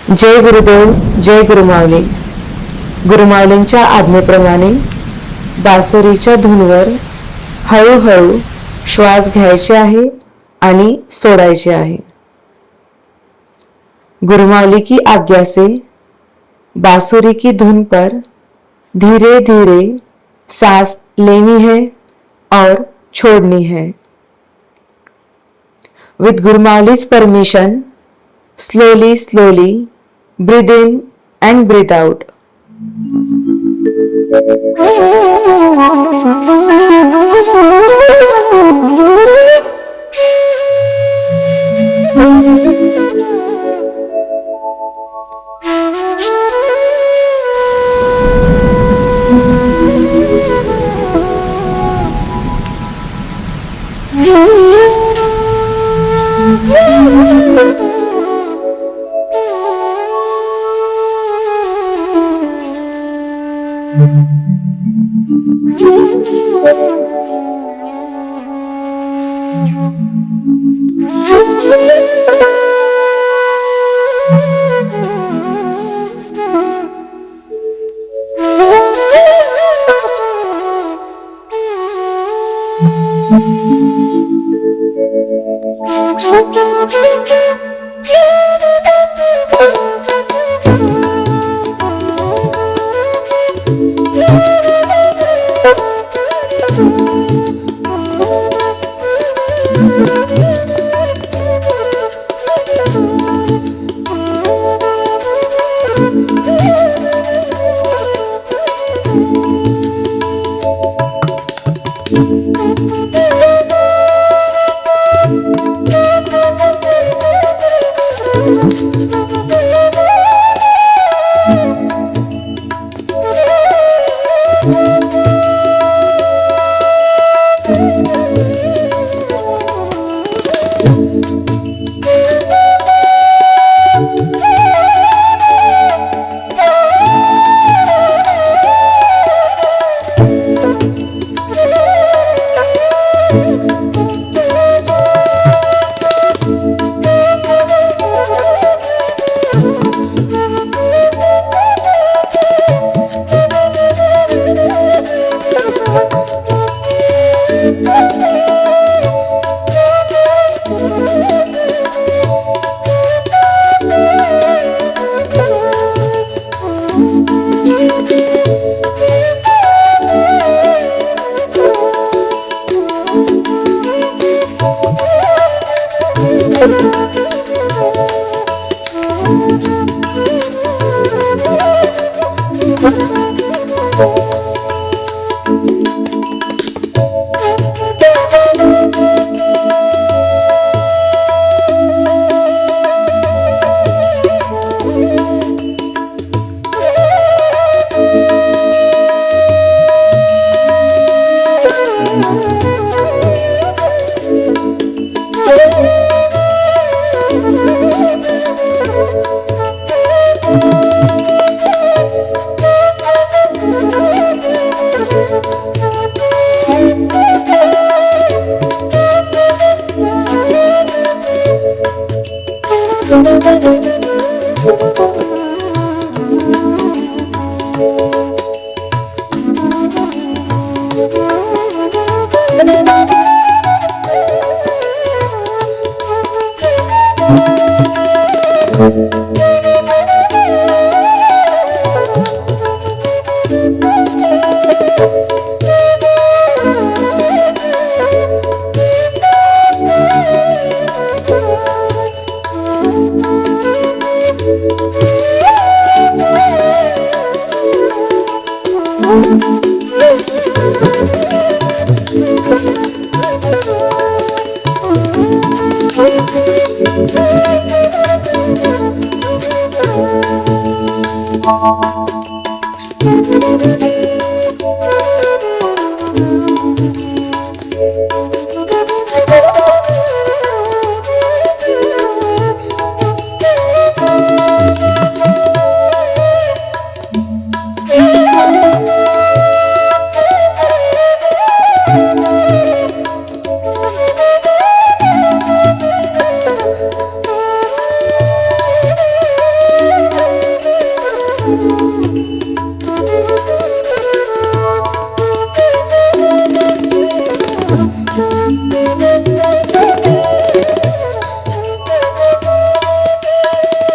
जय गुरुदेव, जय गुरुमाऊली. गुरुमाऊलींच्या आज्ञेप्रमाणे बासुरीच्या धूनवर हळूहळू श्वास घ्यायचे आहे आणि सोडायचे आहे. गुरुमाऊली की आज्ञा से बांसुरी की धुन पर धीरे धीरे सांस लेनी है और छोड़नी है. With Gurumauli's permission, slowly, slowly breathe in and breathe out.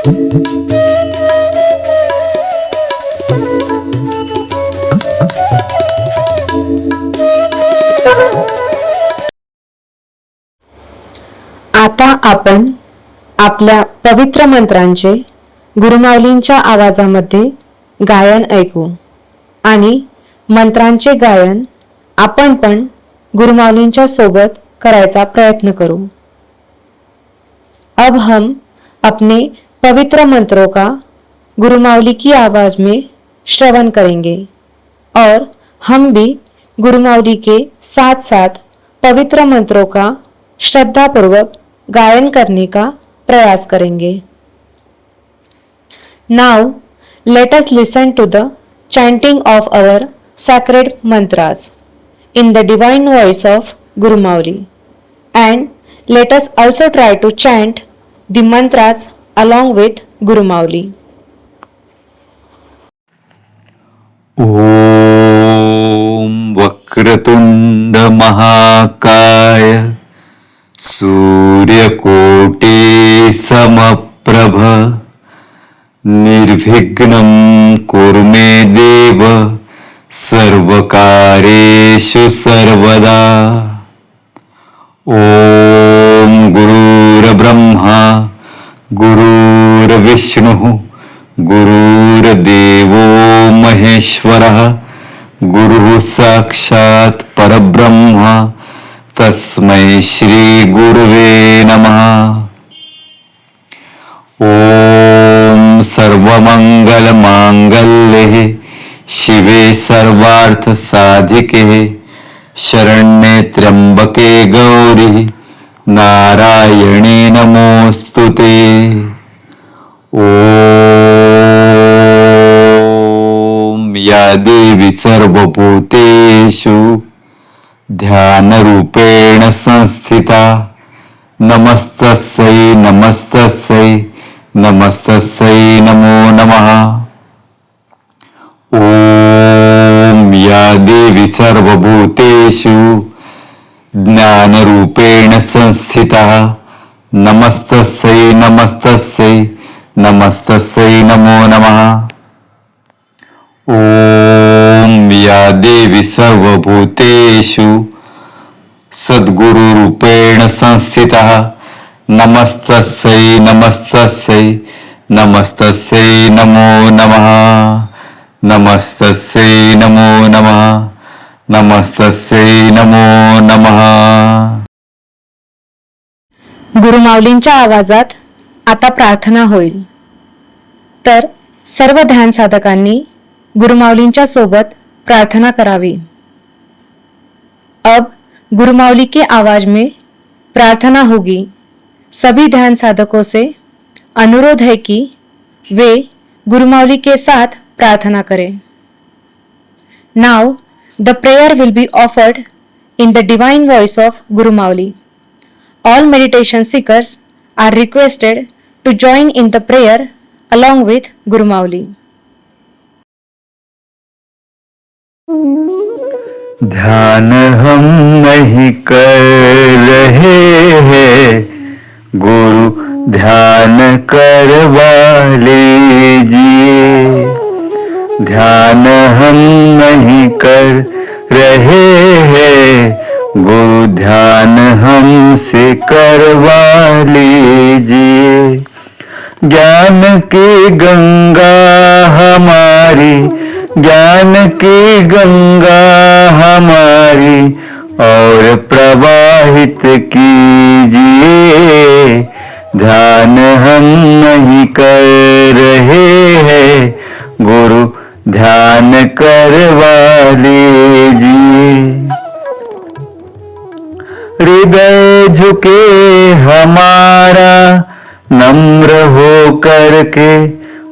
आता आपण आपल्या पवित्र मंत्रांचे गुरुमाऊलींच्या आवाजामध्ये गायन ऐकू आणि मंत्रांचे गायन आपण पण गुरुमाऊलींच्या सोबत करायचा प्रयत्न करो। अब हम अपने पवित्र मंत्रों का गुरुमाऊली की आवाज में श्रवण करेंगे और हम भी गुरुमाऊली के साथ साथ पवित्र मंत्रों का श्रद्धापूर्वक गायन करने का प्रयास करेंगे। Now let us listen to the chanting of our sacred mantras in the divine voice of Guru Mauli, and let us also try to chant the mantras along with Guru Mauli. ॐ वक्रतुंड महाकाय सूर्यकोटि समप्रभ निर्विघ्नं कुरु मे देव सर्वकार्येषु सर्वदा। ॐ गुरुर्ब्रह्मा गुरुर्विष्णुः गुरुर्देवो महेश्वरः गुरुः साक्षात् परब्रह्म तस्मै श्री गुरुवे नमः। ॐ सर्वमंगलमांगल्ये शिवे सर्वार्थसाधिके शरण्ये त्र्यंबके गौरी नारायणी नमोस्तुते। ॐ या देवी सर्वभूतेषु ध्यानरूपेण संस्थिता नमस्तस्यै नमस्तस्यै नमस्तस्यै नमो नमः। ॐ या देवी सर्वभूतेषु ज्ञानरूपेण संस्थिता नमस्तस्यै नमस्तस्यै नमस्तस्यै नमो नमः। ॐ या देवी सर्वभूतेषु सद्गुरुरूपेण संस्थितः नमस्तस्यै नमस्तस्यै नमस्तस्यै नमो नमः। नमस्तस्यै नमो नमः नमस्तस्यै नमो नमः। गुरुमाऊलींच्या आवाजात आता प्रार्थना होईल, तर सर्व ध्यान साधकांनी गुरुमाऊलींच्या सोबत प्रार्थना करावी। अब गुरुमाऊली के आवाज में प्रार्थना होगी। सभी ध्यान साधकों से अनुरोध है कि वे गुरुमाऊली के साथ प्रार्थना करें। Now the prayer will be offered in the divine voice of Guru Mauli. All meditation seekers are requested to join in the prayer along with Guru Mauli. ध्यान हम नहीं कर रहे हैं गुरु ध्यान करवा लीजिए। ध्यान हम नहीं कर रहे हैं गुरु ध्यान हमसे करवा लीजिए। ज्ञान की गंगा हमारी ज्ञान की गंगा हमारी और प्रवाहित कीजिए। ध्यान हम नहीं कर रहे हैं गुरु ध्यान करवा लीजिए। हृदय झुके हमारा नम्र हो करके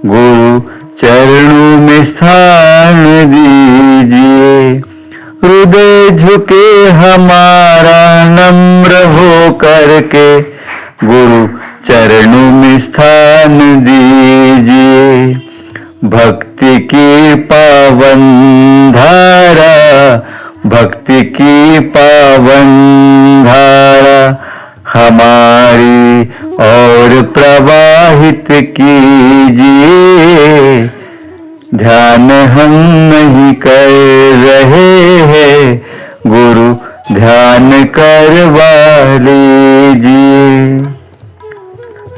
गुरु चरणों में स्थान दीजिए। हृदय झुके हमारा नम्र हो करके गुरु चरणों में स्थान दीजिए। भक्ति की पावन धारा भक्ति की पावन धारा हमारी और प्रवाहित की लीजिए। ध्यान हम नहीं कर रहे हैं, गुरु ध्यान करवा लीजिए।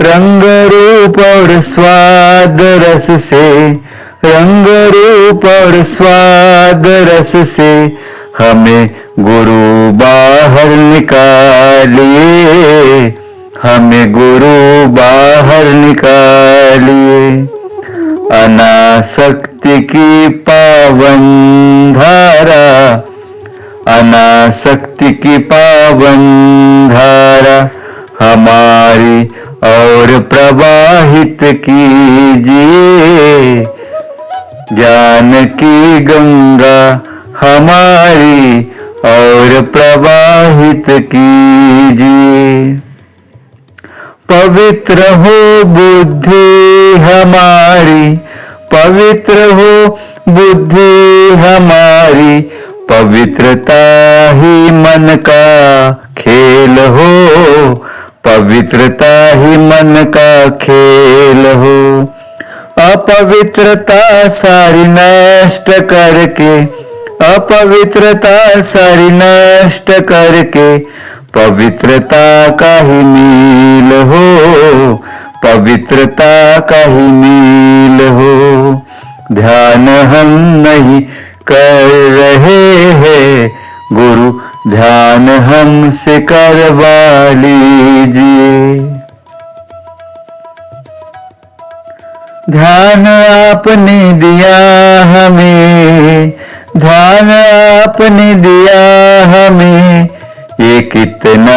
रंग रूप और स्वाद रस से, रंग रूप और स्वाद रस से हमें गुरु बाहर निकालिए, हमें गुरु बाहर निकालिए। अनासक्ति की पावन धारा, अनासक्ति की पावन धारा हमारी और प्रवाहित कीजिए। ज्ञान की गंगा हमारी और प्रवाहित कीजिए। पवित्र हो बुद्धि हमारी, पवित्र हो बुद्धि हमारी, पवित्रता ही मन का खेल हो, पवित्रता ही मन का खेल हो। अपवित्रता सारी नष्ट करके, अपवित्रता सारी नष्ट करके पवित्रता का ही मील हो, पवित्रता का ही मील हो। ध्यान हम नहीं कर रहे हैं, गुरु ध्यान हमसे करवा लीजिए। ध्यान आपने दिया हमें, ध्यान आपने दिया हमें, ये कितना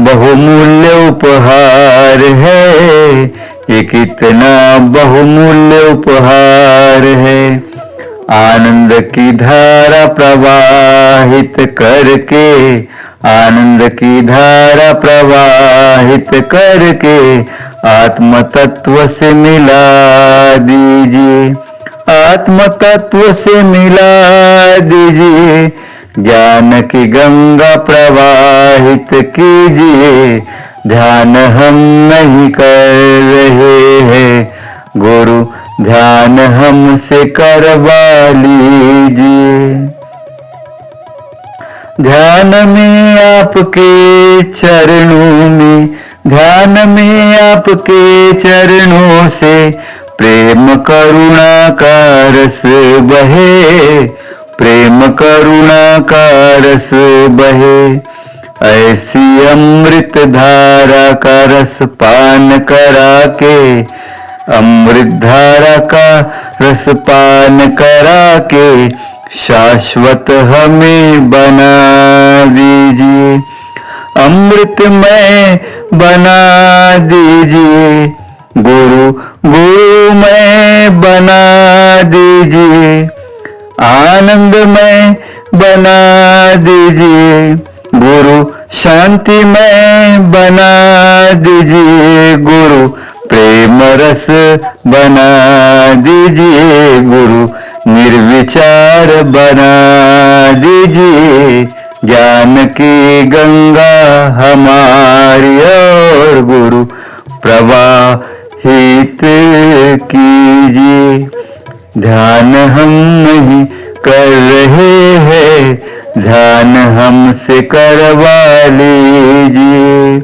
बहुमूल्य उपहार है, ये कितना बहुमूल्य उपहार है। आनंद की धारा प्रवाहित करके, आनंद की धारा प्रवाहित करके आत्म तत्व से मिला दीजिए, आत्म तत्व से मिला दीजिए। ज्ञान की गंगा प्रवाहित कीजिए। ध्यान हम नहीं कर रहे हैं, गुरु ध्यान हमसे करवा लीजिए। ध्यान में आपके चरणों में, ध्यान में आपके चरणों से प्रेम करुणा का रस बहे, प्रेम करुणा का रस बहे। ऐसी अमृत धारा का रस पान करा के, अमृत धारा का रस पान करा के शाश्वत हमें बना दीजिए, अमृतमय बना दीजिए। गुरु गुरुमय बना दीजिए, आनंदमय बना दीजिए। गुरु शांतिमय बना दीजिए, गुरु प्रेम रस बना दीजिए, गुरु निर्विचार बना दीजिए। ज्ञान की गंगा हमारी और गुरु प्रवाहित कीजिए। ध्यान हम नहीं कर रहे हैं, ध्यान हमसे करवा लीजिए,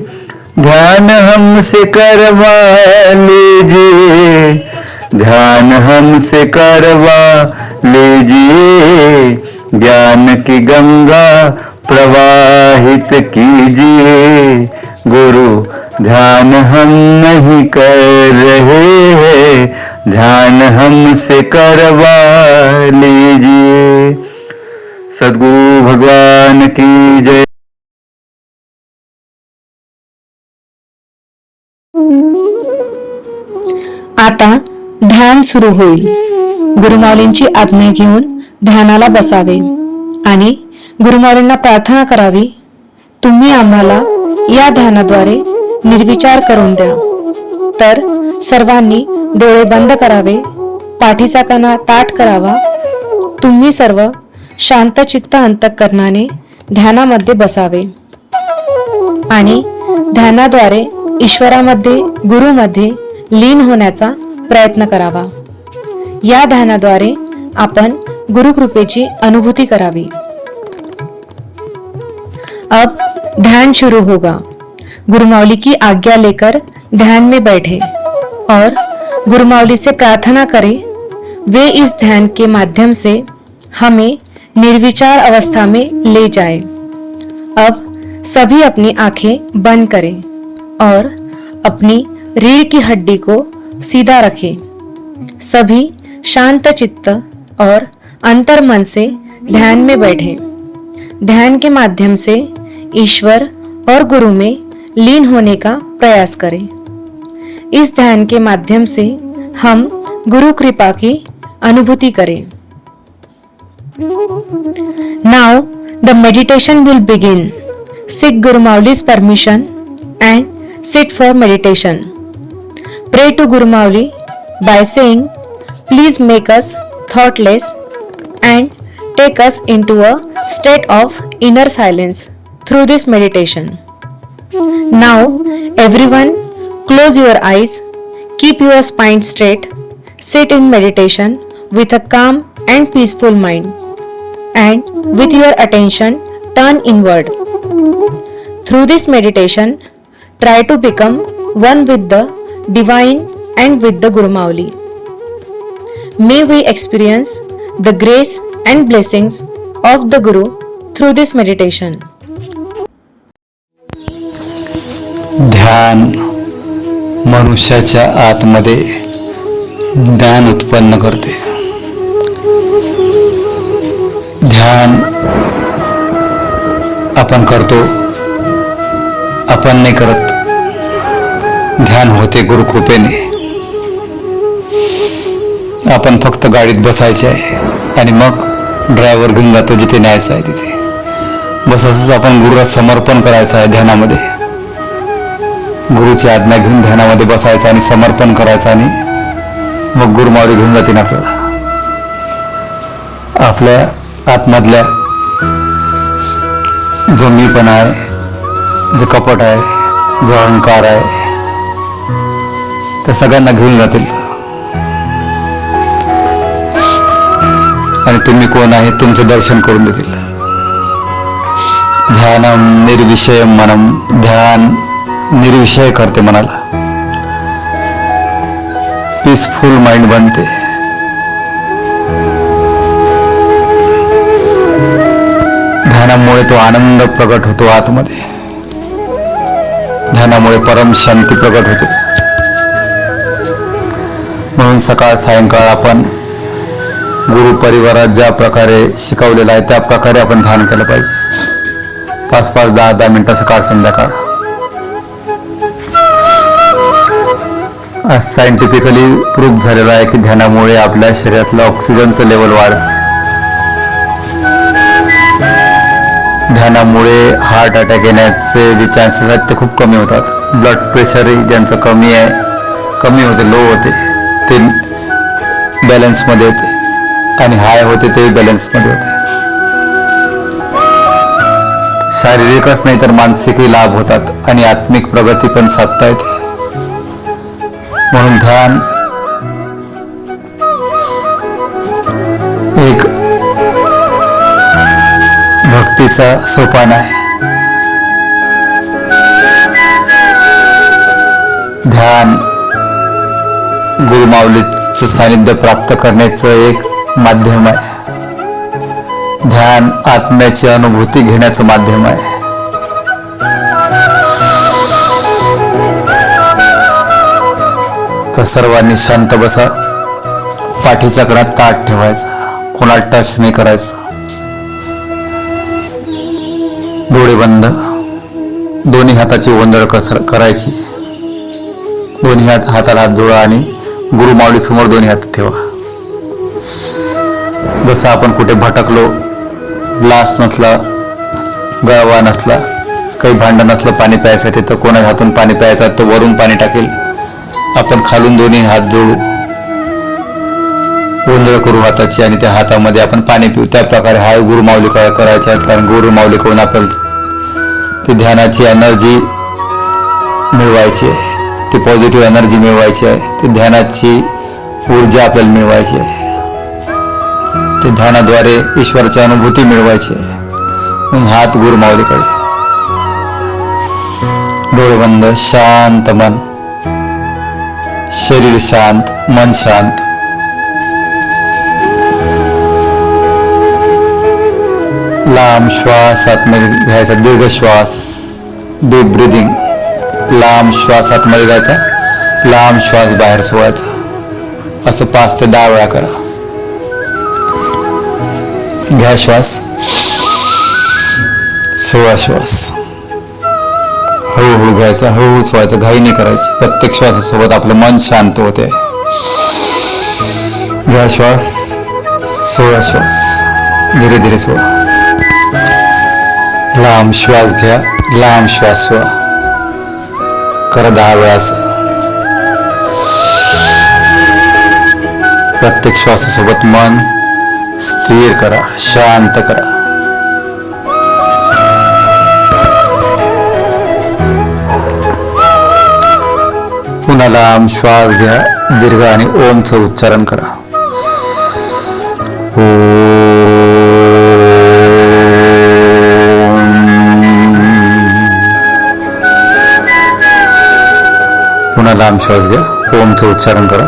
ध्यान हमसे करवा लीजिए, ध्यान हमसे करवा लीजिए। ज्ञान की गंगा प्रवाहित कीजिए। गुरु ध्यान हम नहीं कर रहे हैं, ध्यान हमसे करवा लीजिए। सद्गुरु भगवान की जय। आता ध्यान सुरू होईल. गुरुमाऊलींची आज्ञा घेऊन ध्यानाला बसावे आणि गुरुमाऊलींना प्रार्थना करावी, तुम्ही आम्हाला या ध्यानाद्वारे निर्विचार करून द्या. तर सर्वांनी डोळे बंद करावे, पाठीचा कणा ताठ करावा. तुम्ही सर्व शांत चित्त अंतःकरणाने ध्यानामध्ये बसावे आणि ध्यानाद्वारे ईश्वरामध्ये, गुरुमध्ये लीन होण्याचा प्रयत्न करावा. या ध्यानाद्वारे आपण गुरुकृपेची अनुभूति करावी. अब ध्यान शुरू होगा. गुरुमावली की आज्ञा लेकर ध्यान में बैठे और गुरुमावली से प्रार्थना करें वे इस ध्यान के माध्यम से हमें निर्विचार अवस्था में ले जाए. अब सभी अपनी आंखें बंद करें और अपनी रीढ़ की हड्डी को सीधा रखें. सभी शांत चित्त और अंतर्मन से ध्यान में बैठें. ध्यान के माध्यम से ईश्वर और गुरु में लीन होने का प्रयास करें. इस ध्यान के माध्यम से हम गुरु कृपा की अनुभूति करें. Now the meditation will begin. Seek Guru Mauli's permission and sit for meditation. Pray to Guru Mauli by saying, "Please make us thoughtless and take us into a state of inner silence through this meditation." Now, everyone, close your eyes, keep your spine straight, sit in meditation with a calm and peaceful mind, and with your attention turn inward. Through this meditation, try to become one with the Divine and with the Guru Mauli. May we experience the grace and blessings of the Guru through this meditation. ध्यान मनुष्याच्या आतमध्ये ज्ञान उत्पन्न करते. ध्यान आपण करतो, आपण नाही करत. ध्यान होते गुरुकृपेने. आपण फक्त गाडीत बसायचे आहे आणि मग ड्रायव्हर घेऊन जातो जिथे न्यायचं आहे तिथे. बस असंच आपण गुरुला समर्पण करायचं आहे. ध्यानामध्ये गुरुची आज्ञा घेऊन ध्यानामध्ये बसायचं आणि समर्पण करायचं आणि मग गुरुमावली घेऊन जातील आपल्याला. आपल्या आतमधल्या जो मीपणा आहे, जो कपट आहे, जो अहंकार आहे, त्या सगळ्यांना घेऊन जातील आणि तुम्ही कोण आहे तुमचे दर्शन करून देतील. ध्यानम निर्विषय मनम. ध्यान निर्विषय करते मनाला. पीसफुल माइंड बनते. ध्यानामुळे तो आनंद प्रगट होतो आतमध्ये. ध्यानामुळे परम शांती प्रगट होते. म्हणून सकाळ सायंकाळ आपण गुरु परिवारात ज्या प्रकारे शिकवलेलं आहे त्या प्रकारे आपण ध्यान केलं पाहिजे. 5-5, 10-10 मिनिटं सकाळ संध्याकाळ. आज सायंटिफिकली प्रूफ झालेलं आहे की ध्यानामुळे आपल्या शरीरातलं ऑक्सिजनचं लेवल वाढतं. ध्यानामुळे हार्ट अटॅक येण्याचे जे चान्सेस आहेत ते खूप कमी होतात. ब्लड प्रेशरही ज्यांचं कमी होते, लो होते, ते बॅलन्समध्ये होते आणि हाय होते ते बॅलन्समध्ये होते. शारीरिकच नाही तर मानसिकही लाभ होतात आणि आत्मिक प्रगती पण साधता येते. म्हणून ध्यान एक भक्तीचा सोपान आहे. ध्यान गुरुमावलीचं सानिध्य प्राप्त करण्याचं एक माध्यम आहे. ध्यान आत्म्याची अनुभूती घेण्याचं माध्यम आहे. तर सर्वांनी शांत बसा. पाठीच्या कणात ताट ठेवायचा, कोणाला टच नाही करायचं. डोळे बंद. दोन्ही हाताची ओंजळ करायची. दोन्ही हाताला हात जोडा आणि गुरुमावली समोर दोन्ही हात ठेवा. जसं आपण कुठे भटकलो, ग्लास नसला, गळवा नसला, काही भांडं नसलं पाणी प्यायसाठी, तर कोणाच्या हातून पाणी प्यायचा तो वरून पाणी टाकेल. आपण खालून दोन्ही हात जोडू, ओंजळ करू हाताची आणि त्या हातामध्ये आपण पाणी पिऊ. त्या प्रकारे हा गुरुमावली करायचे आहेत. कारण गुरुमावलीकडून आपल्याला ती ध्यानाची एनर्जी मिळवायची आहे, ती पॉझिटिव्ह एनर्जी मिळवायची आहे. ती ध्यानाची ऊर्जा आपल्याला मिळवायची आहे. ते ध्यानाद्वारे ईश्वराची अनुभूती मिळवायची आहे. मग हात गुरुमाऊलीकडे, डोळे बंद, शांत मन, शरीर शांत, मन शांत. लांब श्वास आतमध्ये घ्यायचा, दीर्घ श्वास, डीप ब्रिदिंग. लांब श्वास आतमध्ये घ्यायचा, लांब श्वास बाहेर सोडायचा. असं 5 ते 10 वेळा करा. घ्या श्वास, सोळा श्वास. हळूहळू घ्यायचा, हळूहळू सोडायचं, घाई नाही करायची. प्रत्येक श्वासासोबत आपलं मन शांत होते. घ्या श्वास, 16 श्वास, धीरे धीरे सोडा. लांब श्वास घ्या, लांब श्वास सोडा. करा 10 वेळा. प्रत्येक श्वासासोबत मन स्थिर करा, शांत करा. पुन्हा लांब श्वास घ्या, दीर्घ आणि ओमचं उच्चारण करा. पुन्हा लांब श्वास घ्या, ओमचं उच्चारण करा.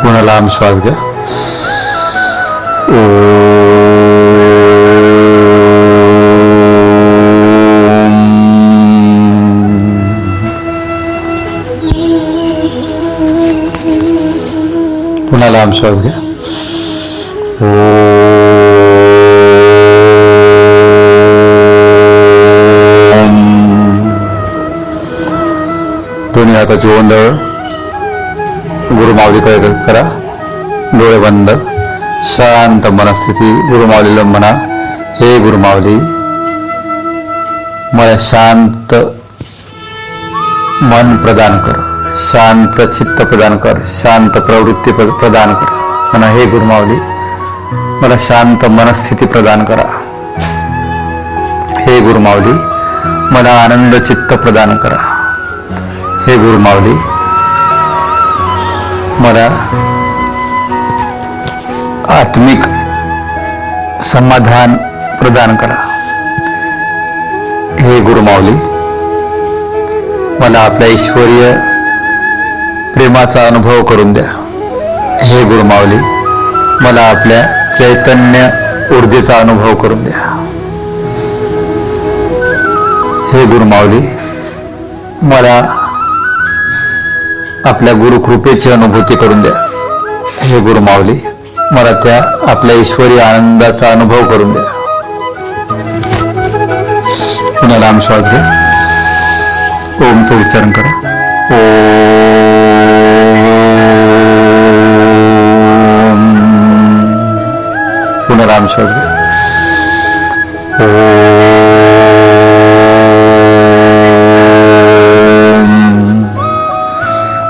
पुन्हा लांब श्वास घ्या. पुन्हा लांब श्वास घ्या. दोन्ही हाताची ओंजळ गुरुमाऊलीकडे करा. डोळे बंद, शांत मनस्थिती. गुरुमाऊलीला म्हणा, हे गुरुमाऊली, मला शांत मन प्रदान कर, शांत चित्त प्रदान कर, शांत प्रवृत्ती प्रदान कर. म्हणा, हे गुरुमाऊली, मला शांत मनस्थिती प्रदान करा. हे गुरुमाऊली, मला आनंद चित्त प्रदान करा. हे गुरुमाऊली, मला आत्मिक समाधान प्रदान करा. हे गुरुमाऊली, मला आपल्या ईश्वरीय प्रेमाचा अनुभव करून द्या. हे गुरुमाऊली, मला आपल्या चैतन्य ऊर्जेचा अनुभव करून द्या. हे गुरुमाऊली, मला आपल्या गुरुकृपेची अनुभूती करून द्या. हे गुरुमाऊली, मला त्या आपल्या ईश्वरी आनंदाचा अनुभव करून द्या. पुन्हा लांब श्वास घ्या, ओमचं उच्चारण करा. पुन्हा लांब श्वास घ्या.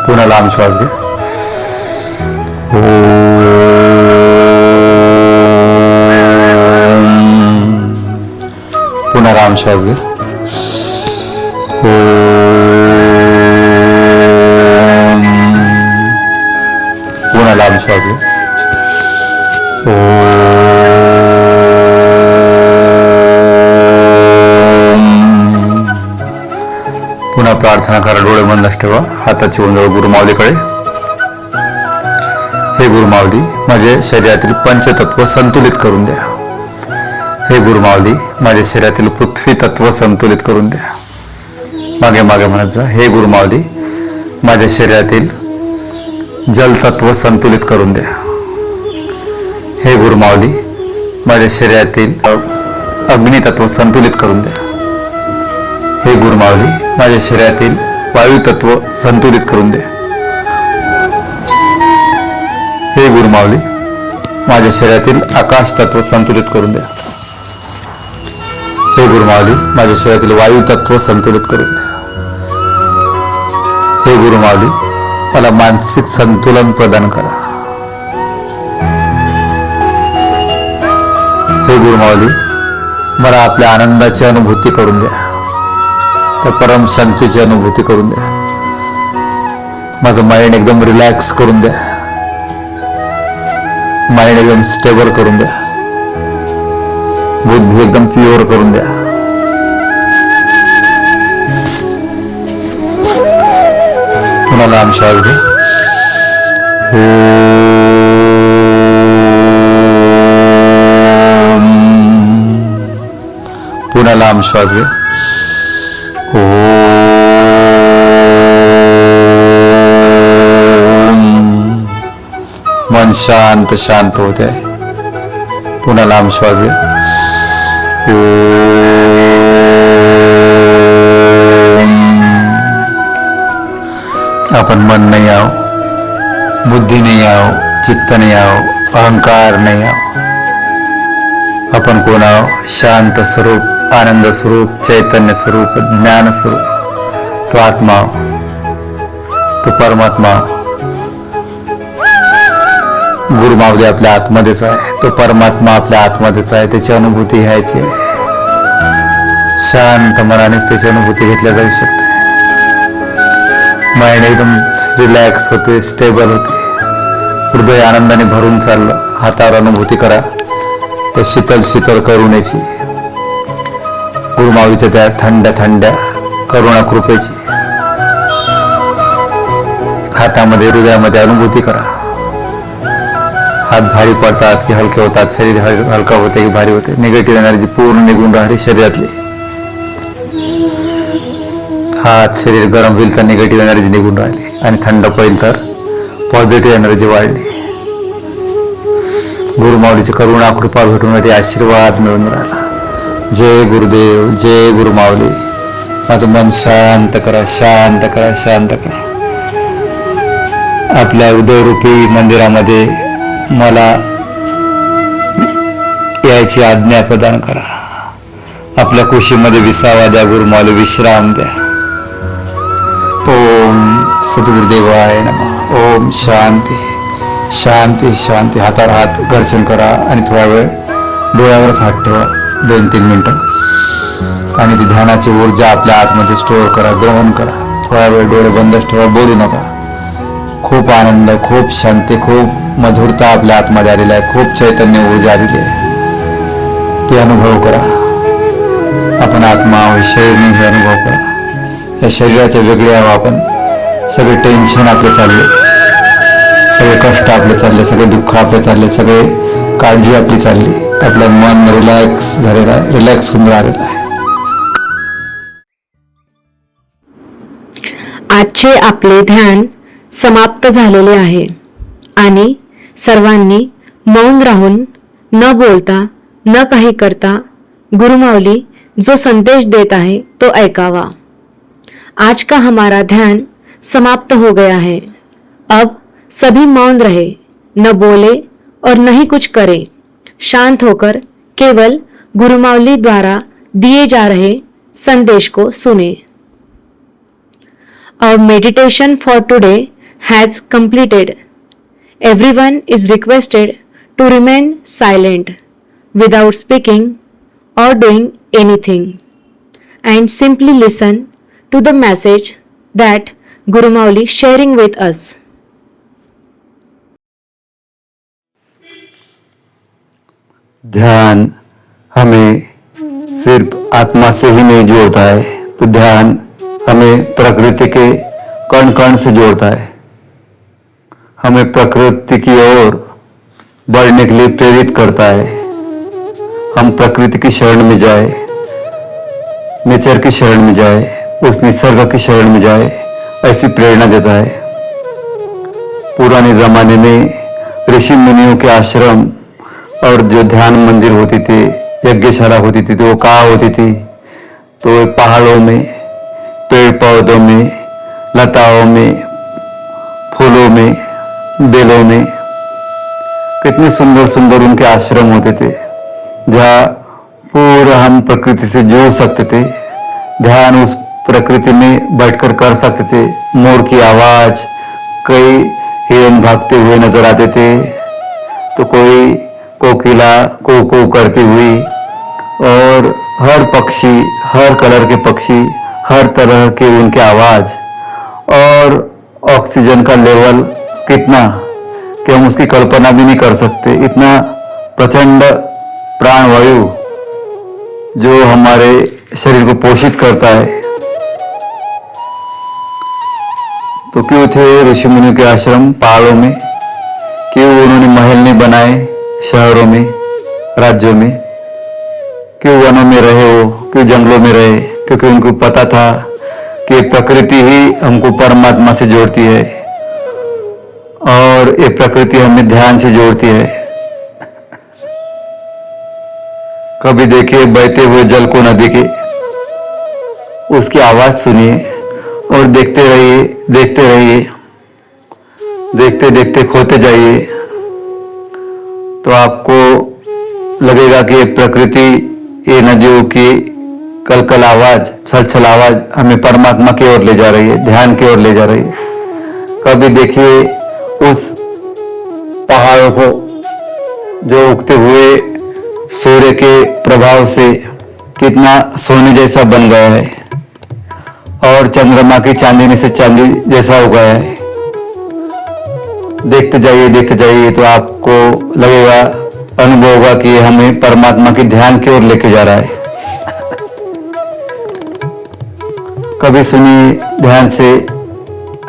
पुन्हा लांब श्वास घ्या. पुन्हा लांब श्वास घ्या. पुन्हा लांब श्वास घ्या. पुन्हा प्रार्थना करा, डोळे बंद ठेवा, हाताची ओंजळ गुरुमाऊलीकडे. हे गुरुमाऊली, माझ्या शरीरातील पंचतत्व संतुलित करून द्या. हे गुरुमाऊली, माझ्या शरीरातील पृथ्वी तत्व संतुलित करून द्या. मागे मागे म्हणत जा. हे गुरुमाऊली, माझ्या शरीरातील जलतत्व संतुलित करून द्या. हे गुरुमाऊली, माझ्या शरीरातील अग्नितत्व संतुलित करून द्या. हे गुरुमाऊली, माझ्या शरीरातील वायुतत्व संतुलित करून द्या. हे गुरुमाऊली, माझ्या शरीरातील आकाश तत्व संतुलित करून द्या. हे गुरुमाऊली, माझ्या शरीरातील वायू तत्व संतुलित करून द्या. हे गुरुमाऊली, मला मानसिक संतुलन प्रदान करा. हे गुरुमाऊली, मला आपल्या आनंदाची अनुभूती करून द्या, त्या परम शांतीची अनुभूती करून द्या. माझं माइंड एकदम रिलॅक्स करून द्या, माइंड एकदम स्टेबल करून द्या, बुद्धी एकदम प्युअर करून द्या. पुन्हा लांब श्वास घ्या. पुन्हा लांब श्वास घ्या. मन शांत शांत होते आहे. पुन्हा लांब श्वास घ्या. आपण मन नाही आहो, बुद्धी नाही आहो, चित्त नाही आहो, अहंकार नाही आहो. आपण कोण आहो? शांत स्वरूप, आनंद स्वरूप, चैतन्य स्वरूप, ज्ञान स्वरूप. तो आत्मा आहो, तो परमात्मा आहो. गुरुमावली आपल्या आतमध्येच आहे, तो परमात्मा आपल्या आतमध्येच आहे. त्याची अनुभूती घ्यायची आहे. शांत मनानेच त्याची अनुभूती घेतल्या जाऊ शकते. माइंड एकदम रिलॅक्स होते, स्टेबल होते. हृदय आनंदाने भरून चाललं. हातावर अनुभूती करा त्या शीतल शीतल करुणेची, गुरुमाऊलीच्या त्या थंड्या थंड्या करुणा कृपेची. हातामध्ये हृदयामध्ये अनुभूती करा. हात भारी पडतात की हलके होतात, शरीर हलका होते की भारी होते, निगेटिव्ह एनर्जी पूर्ण निघून राहते शरीरातली. हात शरीर गरम होईल तर निगेटिव्ह एनर्जी निघून राहिली, आणि थंड पडेल तर पॉझिटिव्ह एनर्जी वाढली. गुरुमाऊलीची करुणा कृपा भेटून ते आशीर्वाद मिळून राहिला. जय गुरुदेव, जय गुरुमाऊली. माझं मन शांत करा, शांत करा, शांत करा. आपल्या हृदयरूपी मंदिरामध्ये मला यायची आज्ञा प्रदान करा. आपल्या कुशीमध्ये विसावा द्या गुरुमाऊली, विश्राम द्या. ओम सद्गुरुदेवाय नमः. ओम शांती शांती शांती. हातावर हात घर्षण करा आणि थोडा वेळ डोळ्यावरच हात ठेवा, 2-3 मिनिटं, आणि ती ध्यानाची ऊर्जा आपल्या आतमध्ये स्टोअर करा, ग्रहण करा. थोडा वेळ डोळे बंदच ठेवा, बोलू नका. खूप आनंद, खूप शांती, खूप मधुरता आपल्या आतमध्ये आलेली आहे. खूप चैतन्य ऊर्जा आलेली आहे. ती अनुभव करा. आपण आत्मा शरीर नाही हे अनुभव करा. या शरीराच्या वेगळे आहो आपण. सगळे टेन्शन आपले चालले, सगळे कष्ट आपले चालले, सगळे दुःख आपले चालले, सगळे काळजी आपली चालली. आपलं मन रिलॅक्स झालेलं आहे, रिलॅक्स होऊन राहिलेलं आहे. आजचे आपले ध्यान समाप्त झालेले आहे आणि सर्वांनी मौन राहून, न बोलता, न काही करता गुरुमाऊली जो संदेश देत आहे तो ऐकावा. आज का हमारा ध्यान समाप्त हो गया है. अब सभी मौन रहे, न बोले और न ही कुछ करे. शांत होकर केवल गुरुमाऊली द्वारा दिए जा रहे संदेश को सुने. Our meditation for today has completed. Everyone is requested to remain silent without speaking or doing anything and simply listen to the message that Guru Mauli sharing with us. ध्यान हमें सिर्फ आत्मा से ही नहीं जोड़ता है, तो ध्यान हमें प्रकृति के कण कण से जोड़ता है. हमें प्रकृति की ओर बढ़ने के लिए प्रेरित करता है. हम प्रकृति की शरण में जाए, नेचर की शरण में जाए, उस निसर्ग की शरण में जाए, ऐसी प्रेरणा देता है. पुराने जमाने में ऋषि मुनियों के आश्रम और जो ध्यान मंदिर होती थी, यज्ञशाला होती थी, तो वो कहाँ होती थी? तो पहाड़ों में, पेड़ पौधों में, लताओं में, फूलों में, बेलों में. कितने सुंदर सुंदर उनके आश्रम होते थे, जहाँ पूरा हम प्रकृति से जुड़ सकते थे. ध्यान उस प्रकृति में बैठकर कर सकते थे. मोर की आवाज, कई हिरन भागते हुए नजर आते थे, तो कोई कोकिला को करती हुई, और हर पक्षी, हर कलर के पक्षी, हर तरह के उनके आवाज़ और ऑक्सीजन का लेवल कितना कि हम उसकी कल्पना भी नहीं कर सकते। इतना प्रचंड प्राणवायु जो हमारे शरीर को पोषित करता है। तो क्यों थे ऋषि मुनियों के आश्रम पहाड़ों में? क्यों उन्होंने महल नहीं बनाए शहरों में, राज्यों में? क्यों वनों में रहे वो, क्यों जंगलों में रहे? क्योंकि उनको पता था कि प्रकृति ही हमको परमात्मा से जोड़ती है और ये प्रकृति हमें ध्यान से जोड़ती है। कभी देखिए बहते हुए जल को, नदी के, उसकी आवाज सुनिए और देखते रहिए, देखते रहिए, देखते देखते खोते जाइए, तो आपको लगेगा कि ये प्रकृति, ये नदियों की कलकल आवाज, छल छल आवाज हमें परमात्मा की ओर ले जा रही है, ध्यान की ओर ले जा रही है। कभी देखिए उस पहाड़ों को जो उगते हुए सूर्य के प्रभाव से कितना सोने जैसा बन गया है और चंद्रमा की चांदनी से चांदी जैसा हो गया है। देखते जाइए तो आपको लगेगा, अनुभव होगा कि हमें परमात्मा की ध्यान की ओर लेके जा रहा है। कभी सुनिए ध्यान से,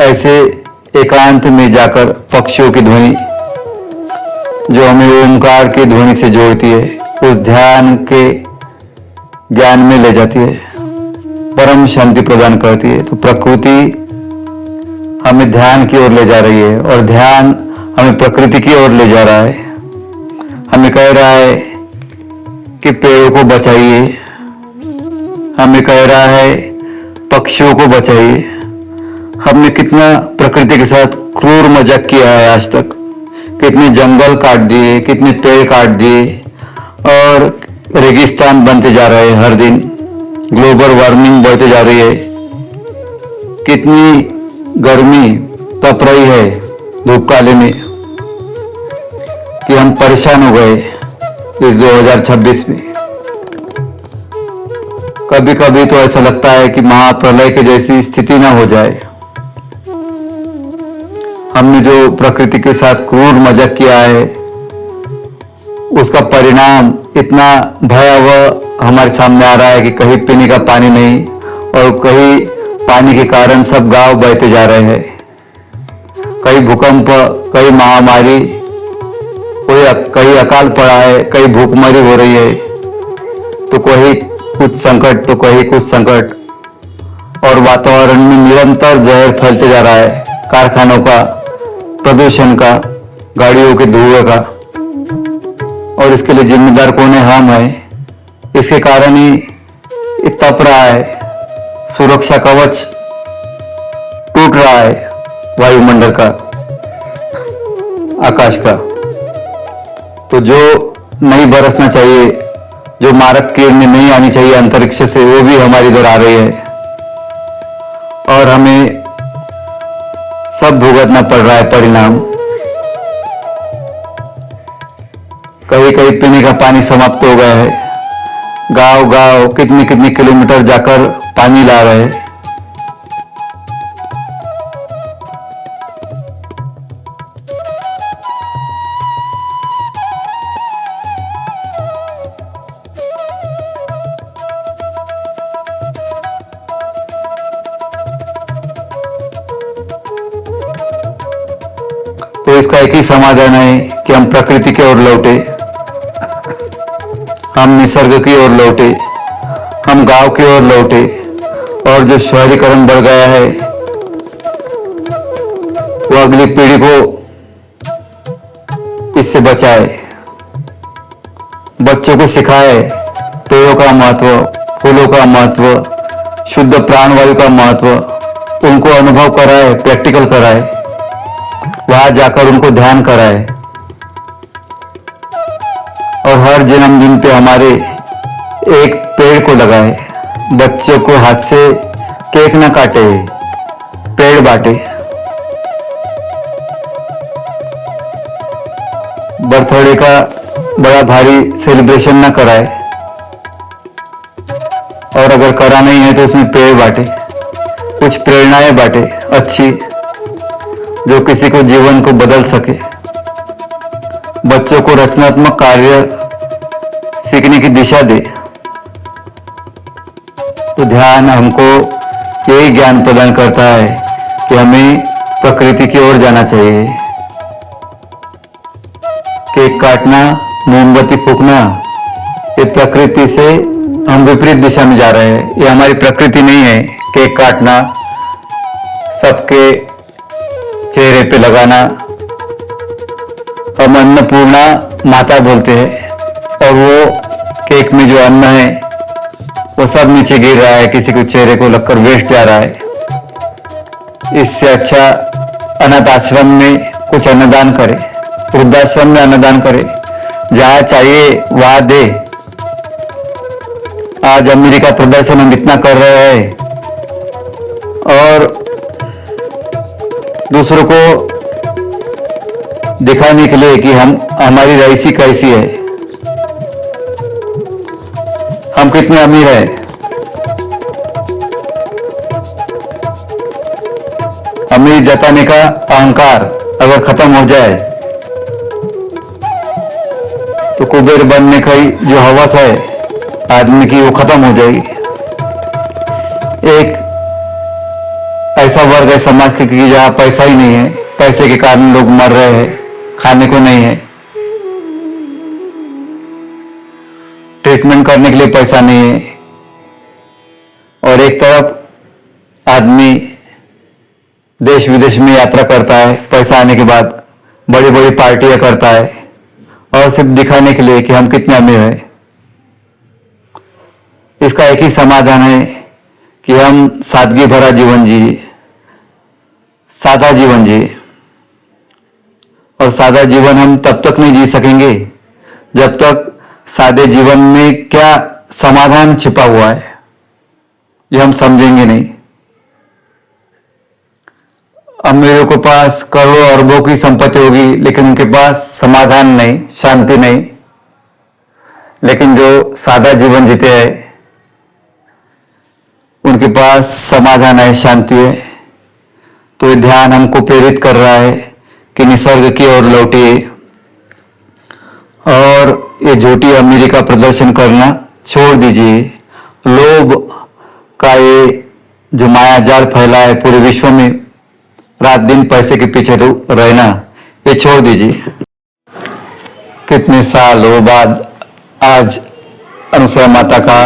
ऐसे एकांत में जाकर पक्षियों की ध्वनि जो हमें ओमकार की ध्वनि से जोड़ती है, उस ध्यान के ज्ञान में ले जाती है, परम शांति प्रदान करती है। तो प्रकृति हमें ध्यान की ओर ले जा रही है और ध्यान हमें प्रकृति की ओर ले जा रहा है। हमें कह रहा है कि पेड़ों को बचाइए, हमें कह रहा है पक्षियों को बचाइए। हमने कितना प्रकृति के साथ क्रूर मजाक किया है आज तक, कितने जंगल काट दिए, कितने पेड़ काट दिए और रेगिस्तान बनते जा रहे हैं। हर दिन ग्लोबल वार्मिंग बढ़ते जा रही है, कितनी गर्मी तप रही है धूप काले में कि हम परेशान हो गए इस 2026 में। कभी कभी तो ऐसा लगता है कि महाप्रलय के जैसी स्थिति ना हो जाए। हमने जो प्रकृति के साथ क्रूर मजाक किया है, उसका परिणाम इतना भयावह हमारे सामने आ रहा है कि कहीं पीने का पानी नहीं और कहीं पानी के कारण सब गांव बहते जा रहे हैं। कई भूकंप, कई महामारी, कई अकाल पड़ा है, कई भूखमरी हो रही है, तो कहीं कुछ संकट तो कहीं कुछ संकट, और वातावरण में निरंतर जहर फैलते जा रहा है, कारखानों का, प्रदूषण का, गाड़ियों के धुएं का। और इसके लिए जिम्मेदार कौन है? हम हैं। इसके कारण ही ये तप रहा है, सुरक्षा कवच टूट रहा है वायुमंडल का, आकाश का। तो जो नहीं बरसना चाहिए, जो मारक किरणें नहीं आनी चाहिए अंतरिक्ष से, वो भी हमारी इधर आ रही है और हमें सब भुगतना पड़ रहा है परिणाम। कहीं कहीं पीने का पानी समाप्त हो गया है, गांव गांव कितने कितने किलोमीटर जाकर पानी ला रहे हैं। तो इसका एक ही समाधान है कि हम प्रकृति की ओर लौटे, हम निसर्ग की ओर लौटे, हम गांव की ओर लौटे और जो शहरीकरण बढ़ गया है वो अगली पीढ़ी को इससे बचाए, बच्चों को सिखाए पेड़ों का महत्व, फूलों का महत्व, शुद्ध प्राणवायु का महत्व, उनको अनुभव कराए, प्रैक्टिकल कराए, वहां जाकर उनको ध्यान कराए और हर जन्मदिन पे हमारे एक पेड़ को लगाए। बच्चों को हाथ से केक ना काटे, पेड़ बांटे। बर्थडे का बड़ा भारी सेलिब्रेशन ना कराए, और अगर करा नहीं है तो उसमें पेड़ बांटे, कुछ प्रेरणाएं बांटे अच्छी, जो किसी को जीवन को बदल सके। बच्चों को रचनात्मक कार्य सीखने की दिशा दे। तो ध्यान हमको यही ज्ञान प्रदान करता है कि हमें प्रकृति की ओर जाना चाहिए। केक काटना, मोमबत्ती फूकना, ये प्रकृति से हम विपरीत दिशा में जा रहे हैं। ये हमारी प्रकृति नहीं है। केक काटना, सबके चेहरे पे लगाना, हम अन्नपूर्णा माता बोलते हैं, और वो केक में जो अन्न है वो सब नीचे गिर रहा है, किसी को चेहरे को लगकर वेस्ट जा रहा है। इससे अच्छा अनाथ आश्रम में कुछ अन्नदान करे, वृद्धाश्रम में अन्नदान करे, जहाँ चाहिए वहाँ दे। आज अमेरिका प्रदर्शन हम इतना कर रहे हैं और दूसरों को दिखाने के लिए कि हमारी रईसी कैसी है, हम कितने अमीर हैं। अमीर जताने का अहंकार अगर खत्म हो जाए तो कुबेर बनने की जो हवस है आदमी की वो खत्म हो जाएगी। एक ऐसा वर्ग है समाज के कि जहाँ पैसा ही नहीं है, पैसे के कारण लोग मर रहे हैं, खाने को नहीं है, ट्रीटमेंट करने के लिए पैसा नहीं है। और एक तरफ आदमी देश विदेश में यात्रा करता है, पैसा आने के बाद बड़ी बड़ी पार्टियां करता है, और सिर्फ दिखाने के लिए कि हम कितने अमीर हैं। इसका एक ही समाधान है कि हम सादगी भरा जीवन जिए, सादा जीवन जिए। और सादा जीवन हम तब तक नहीं जी सकेंगे जब तक सादे जीवन में क्या समाधान छिपा हुआ है ये हम समझेंगे नहीं। अमीरों के पास करोड़ों अरबों की संपत्ति होगी लेकिन उनके पास समाधान नहीं, शांति नहीं। लेकिन जो सादा जीवन जीते हैं उनके पास समाधान है, शांति है। तो ये ध्यान हमको प्रेरित कर रहा है कि निसर्ग की ओर लौटिए और ये झूठी अमीरी का प्रदर्शन करना छोड़ दीजिए। लोभ का ये जो माया जाल फैला है पूरे विश्व में, रात दिन पैसे के पीछे रहना, ये छोड़ दीजिए। कितने सालों बाद आज अनुसुईया माता का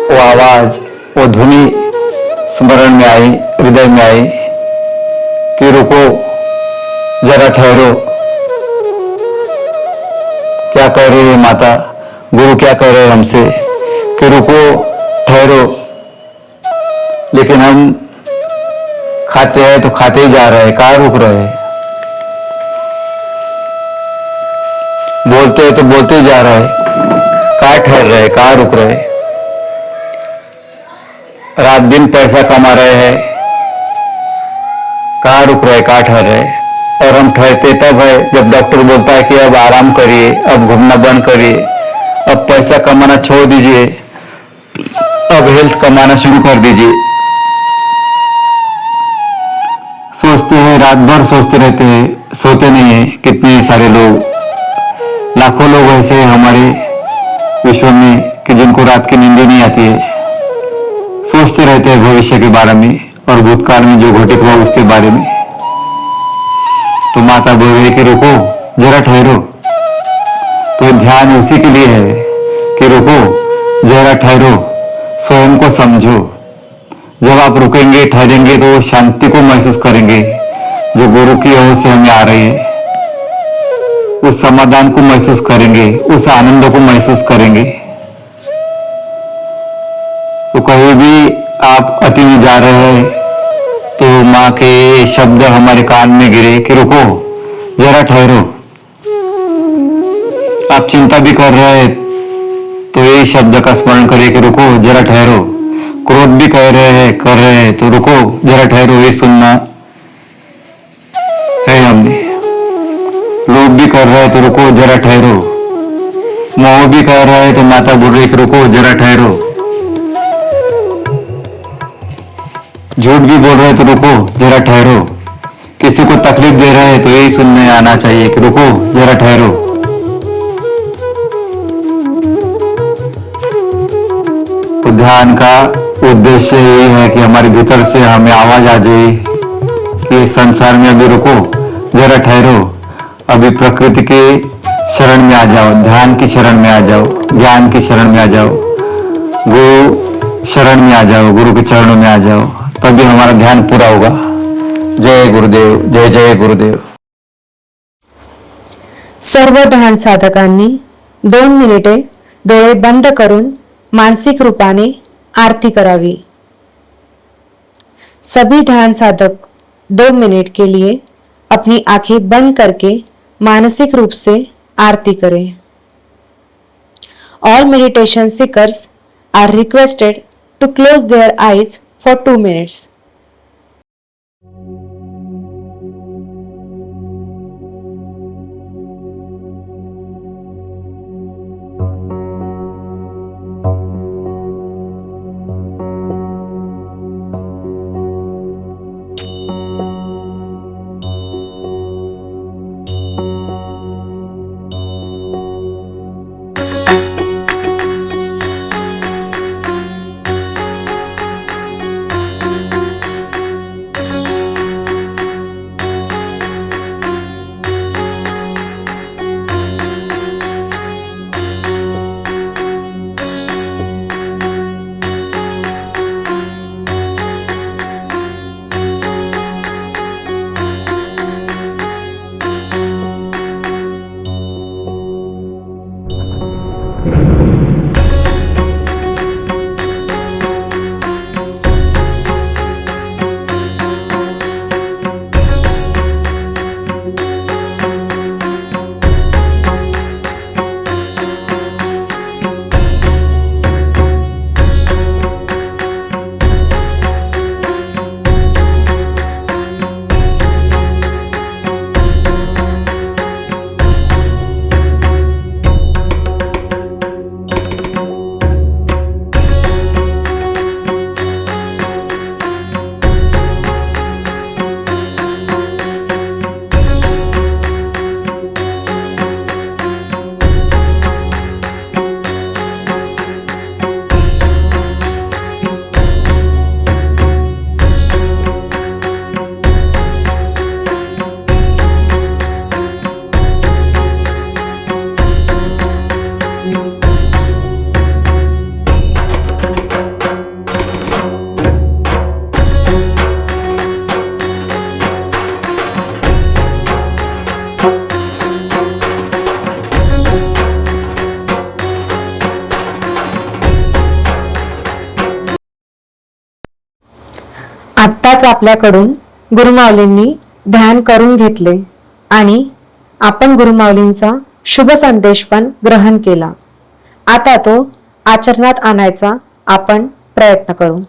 वो आवाज, वो ध्वनि स्मरण में आई, हृदय में आई कि रुको, जरा ठहरो। क्या कह रही है माता, गुरु क्या कह रहे हैं हमसे कि रुको, ठहरो। लेकिन हम खाते हैं तो खाते ही जा रहे हैं, कहाँ रुक रहे हैं। बोलते हैं तो बोलते ही जा रहे हैं, कहाँ ठहर रहे हैं, कहाँ रुक रहे हैं। रात दिन पैसा कमा रहे हैं, कहाँ रुक रहे, कहाँ ठहर रहे। और हम ठहरते तब है जब डॉक्टर बोलता है कि अब आराम करिए, अब घूमना बंद करिए, अब पैसा कमाना छोड़ दीजिए, अब हेल्थ कमाना शुरू कर दीजिए। सोचते हैं, रात भर सोचते रहते हैं, सोते नहीं है। कितने सारे लोग, लाखों लोग ऐसे हैं हमारे विश्व में कि जिनको रात की नींद नहीं आती है। सोचते रहते हैं भविष्य के बारे में और भूतकाल में जो घटित हुआ उसके बारे में। तो माता बोल रही है कि रुको, जरा ठहरो। तो ध्यान उसी के लिए है कि रुको, जरा ठहरो, स्वयं को समझो। जब आप रुकेंगे, ठहरेंगे तो शांति को महसूस करेंगे जो गुरु की ओर से हमें आ रही है। उस समाधान को महसूस करेंगे, उस आनंद को महसूस करेंगे। तो कहीं भी आप अति में जा रहे हैं तो माँ के शब्द हमारे कान में गिरे कि रुको, जरा ठहरो। आप चिंता भी कर रहे हैं तो ये शब्द का स्मरण करिए कि रुको, जरा ठहरो। क्रोध भी कर रहे हैं तो रुको, जरा ठहरो, ये सुनना है हमने। लोभ भी कर रहे हैं तो रुको, जरा ठहरो। मोह भी कर रहे हैं तो माता बोल रही कि रुको, जरा ठहरो। झूठ भी बोल रहे तो रुको, जरा ठहरो। किसी को तकलीफ दे रहे हैं तो यही सुनने आना चाहिए कि रुको, जरा ठहरो। तो ध्यान का उद्देश्य यही है कि हमारे भीतर से हमें आवाज आ जाए कि इस संसार में अभी रुको, जरा ठहरो, अभी प्रकृति के शरण में आ जाओ, ध्यान की शरण में आ जाओ, ज्ञान की शरण में आ जाओ, गुरु शरण में आ जाओ, गुरु के चरणों में आ जाओ, तभी हमारा ध्यान पूरा होगा। जय गुरुदेव, जय जय गुरुदेव। सर्व ध्यान साधकांनी 2 मिनिटे डोळे बंद करून मानसिक रूपाने आरती करावी। सभी ध्यान साधक 2 मिनट के लिए अपनी आंखें बंद करके मानसिक रूप से आरती करें। All meditation seekers are requested to close their eyes for 2 minutes. आत्ताच आपल्याकडून गुरुमाऊलींनी ध्यान करून घेतले आणि आपण गुरुमाऊलींचा शुभ संदेश पण ग्रहण केला। आता तो आचरणात आणायचा आपण प्रयत्न करू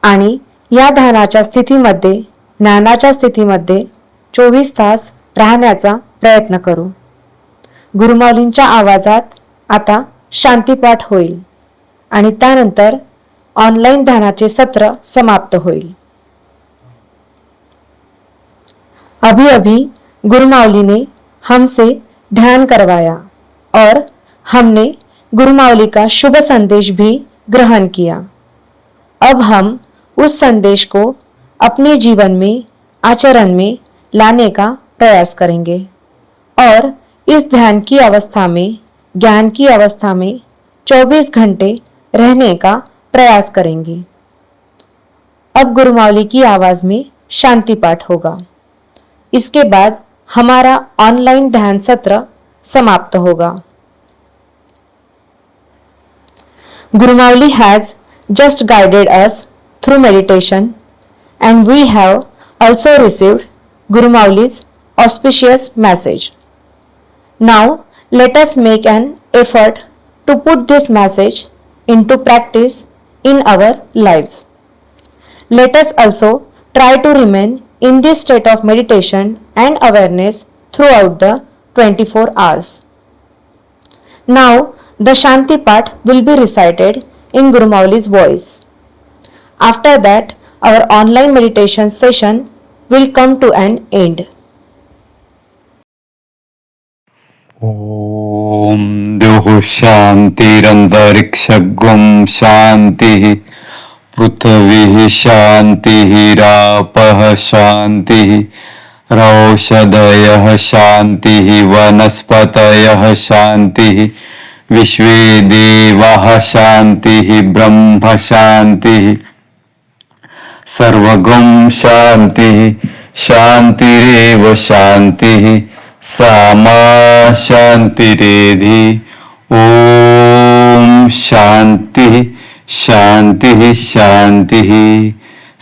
आणि या ध्यानाच्या स्थितीमध्ये, ज्ञानाच्या स्थितीमध्ये 24 तास राहण्याचा प्रयत्न करू। गुरुमाऊलींच्या आवाजात आता शांतीपाठ होईल आणि त्यानंतर ऑनलाइन ध्यानाचे सत्र समाप्त होईल। अभी अभी गुरुमाऊली ने हमसे ध्यान करवाया और हमने गुरुमाऊली का शुभ संदेश भी ग्रहण किया। अब हम उस संदेश को अपने जीवन में, आचरण में लाने का प्रयास करेंगे और इस ध्यान की अवस्था में, ज्ञान की अवस्था में 24 घंटे रहने का प्रयास करेंगे। अब गुरुमाऊली की आवाज में शांति पाठ होगा। इसके बाद हमारा ऑनलाइन ध्यान सत्र समाप्त होगा। Gurumali has just guided us through meditation and we have also received Gurumali's auspicious message. Now let us make an effort to put this message into practice in our lives. Let us also try to remain in this state of meditation and awareness throughout the 24 hours. Now the Shanti Path will be recited in Gurumauli's voice. After that, our online meditation session will come to an end. ॐ द्युः शान्तिरन्तरिक्षगुं शान्तिः पृथिवीः शान्तिः रापः शान्तिः रौषधयः शान्तिः वनस्पतयः शान्तिः विश्वे देवाः शान्तिः ब्रह्म शान्तिः सर्वगुं शान्तिः शान्तिरेव शान्तिः सामा शान्तिरेधि ॐ शान्तिः शान्तिः शान्तिः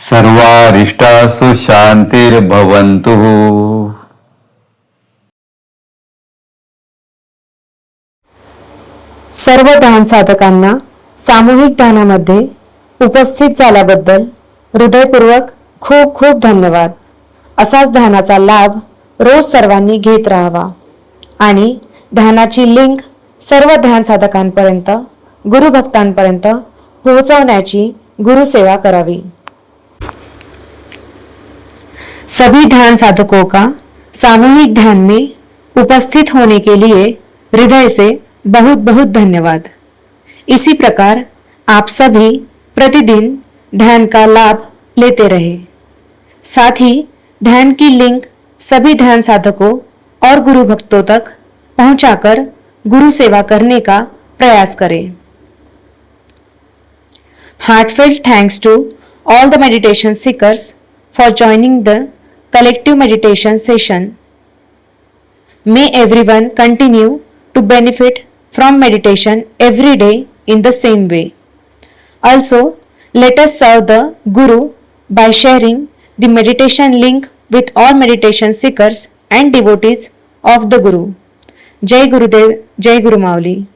सर्वारिष्टासु शान्तिर्भवन्तु. सर्व ध्यान साधकांना सामूहिक ध्यानामध्ये उपस्थित झाल्याबद्दल हृदयपूर्वक खूप खूप धन्यवाद. असाच ध्यानाचा लाभ रोज सर्वांनी घेत राहावा आणि ध्यानाची लिंक सर्व ध्यान साधकांपर्यंत, गुरुभक्तांपर्यंत पोहोचवण्याची गुरुसेवा करावी. सभी ध्यान साधकों का सामूहिक ध्यान में उपस्थित होने के लिए हृदय से बहुत बहुत धन्यवाद. इसी प्रकार आप सभी प्रतिदिन ध्यान का लाभ लेते रहे. साथ ही ध्यान की लिंक सभी ध्यान साधकों और गुरु भक्तों तक पहुंचाकर गुरु सेवा करने का प्रयास करें. Heartfelt thanks to all the meditation seekers for joining the collective meditation session. May everyone continue to benefit from meditation every day in the same way. Also, let us serve the Guru by sharing the meditation link with all meditation seekers and devotees of the Guru. Jai Gurudev, Jai Guru Mauli.